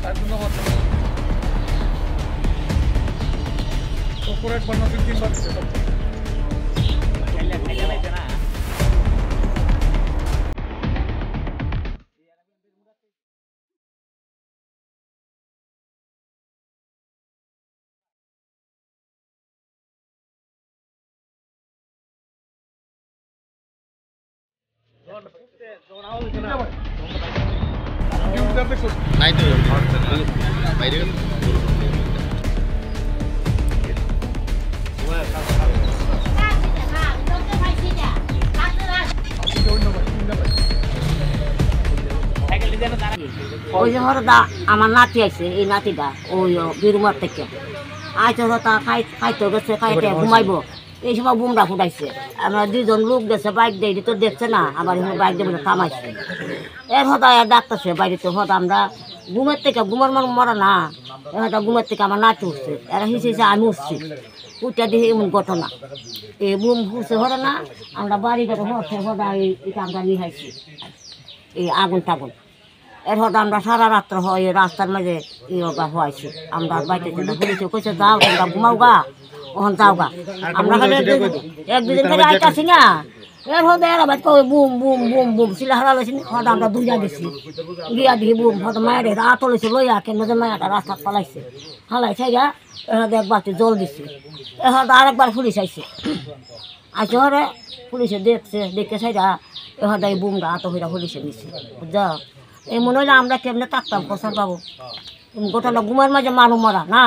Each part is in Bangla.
তার জন্য হচ্ছে কর্পোরেট বানাতে 3 বার দিতে হবে। নাই তো বাইরে ওই যে হরদা আমার নাতি আছে, এই নাতিটা ওই বীরুমার থেকে আইতে হতা খাইতে গেছে, খাইতে ঘুমাইবো এই সময় বুমরা ফুটাইছে। আমরা 2জন লোক গেছে বাইক দিয়ে তো দেখছে না, আবার বাইক দিয়ে থামাইছে। এর হতা ডাকতেছে বাড়িতে হতা আমরা ঘুমের থেকে ঘুমার মানুষ মরা না, হয়তো ঘুমের থেকে আমার নাতি উঠছে, এরা হিসেবে আমি উঠছি উঠে দিয়ে এমন ঘটনা এই বুম ফুটছে হরে না। আমরা বাড়ি ঘরে হচ্ছে হতা এটা আমরা নিহাইছি এই আগুন টাগুন। এর হয়তো আমরা সারা রাত্র হয় রাস্তার মাঝে ইয়োগা হয়েছি। আমরা বাড়িতে পুলিশে কইছে যাও তোমরা ঘুমাও গা, ওখান যাও গা। আমরা খালি 1-2 দিন খালি আইতাছি না, এর হতে এরা বাদ কই বুম বুম বুম বুম সিলা হারা লইছি। হয়তো আমরা দুইটা গেছি গিয়া দিয়ে বুম হয়তো মায়ের রাত লইছে লইয়া কেন যে মায়াটা রাস্তা পালাইছে হালাইছে গা। এর একবার জল দিছে, এর হয়তো আরেকবার পুলিশ আইছে। আইসে হরে পুলিশে দেখছে, দেখে সাইডা এ হয়তো এই বুমটা আত হইরা পুলিশে নিচ্ছে বুঝা। এই মনে হইলে আমরা কেমনে থাকতাম প্রসাদ পাবো গোটাটা ঘুমের মাঝে মানুষ মরা না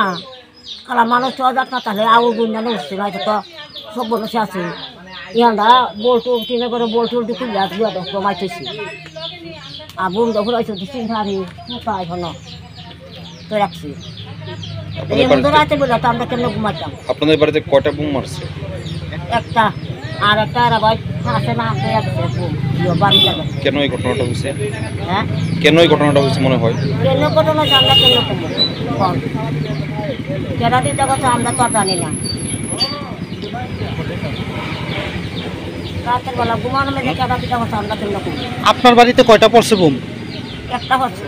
কালা মানুষ চজাক না তাহলে আউ গুন্ডা উঠছে না, তো সব বসে আছে ইয়ান্দা বলটু টিনে করে বলটু খুলে কমাইতেছি আর বুম যখন হয়েছে 3 কোথায় এখনো তো রাখছি। রাতে বলে তো আমরা কেমনে ঘুমাইতাম। আপনাদের বাড়িতে কয়টা বুম মারছে? একটা আর একটা ভাই হাসে না হাসে বুম বাড়ি যাবে। কেন এই ঘটনাটা হয়েছে? হ্যাঁ কেন এই ঘটনাটা হয়েছে মনে হয়? কেন ঘটনা জানলা কেন কমো কম কেনা দিতে কথা আমরা তো জানি না। রাতের বেলা ঘুমানো মেঝে কেনা দিতে কথা আমরা কেন কমো। আপনার বাড়িতে কয়টা পড়ছে বুম? একটা হচ্ছে